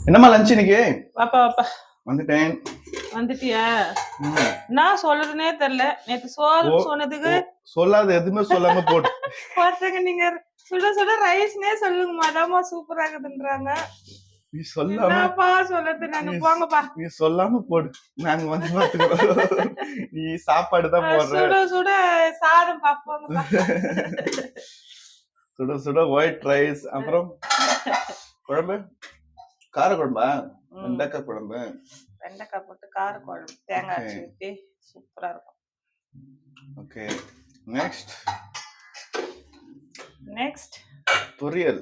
என்னம்மா லஞ்ச் இன்னைக்கு? வாப்பா வாப்பா வந்துட்டேன். வந்துட்டியா? நான் சொல்றதுனே தெரியல. நேத்து சோறு சொன்னதுக்கு சொல்லாத எதுவுமே சொல்லாம போடு. ஒருத்தங்க நீங்க சுட சுட ரைஸ்னே சொல்லுங்க மதாமா சூப்பரா இருக்குதுன்றாங்க. நீ சொல்லாம என்னப்பா சொல்றது நாங்க போங்கப்பா. நீ சொல்லாம போடு. நாங்க வந்து பாத்துக்கிறோம். நீ சாப்பாடு தான் போடுற. சுட சுட சாதம் பாப்போங்கப்பா. சுட சுட ஒயிட் ரைஸ். அப்புறம் குழம்பு கார குழம்பா? வெண்டைக்காய் குழம்பு. வெண்டைக்காய் போட்டு கார குழம்பு தேங்காய் ஊற்றி சூப்பரா இருக்கும். ஓகே, நெக்ஸ்ட் பொரியல்.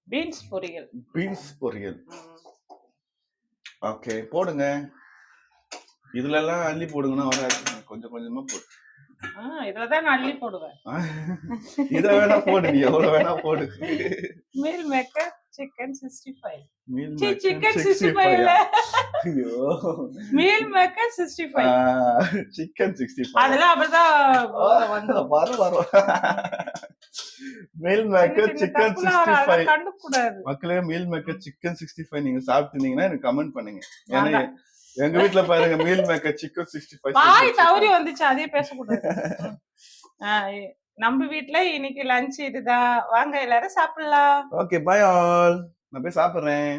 பீன்ஸ் பொரியல். பீன்ஸ் பொரியல். ஓகே, போடுங்க. இதுல எல்லாம் அள்ளி போடுங்கன்னா வராது, கொஞ்சம் கொஞ்சமா போடு. இதுலதான் நான் அள்ளி போடுவேன். இத வேணா போடு, நீ எவ்வளவு வேணா போடு. Meal maker chicken 65. சிக்கன் 65 இல்ல, மீல் மேக்கர் 65. சிக்கன் 65 அதெல்லாம் அப்படிதான் வந்து வர மீல் மேக்கர் சிக்கன் 65 கண்டுக்கூடாது. மக்களே, மீல் மேக்கர் சிக்கன் 65 நீங்க சாப்பிட்டீங்கன்னா எனக்கு கமெண்ட் பண்ணுங்க. ஏன்னா எங்க வீட்ல பாருங்க, மீல் மேக்கர் சிக்கன் 65 பாய் தவறி வந்துச்சு, அதே பேசக்கூடாது. நம்ம வீட்ல இன்னைக்கு லஞ்ச் இதுதான். வாங்க எல்லாரும் சாப்பிடலாம். Okay, bye all. நான் போய் சாப்பிடுறேன்.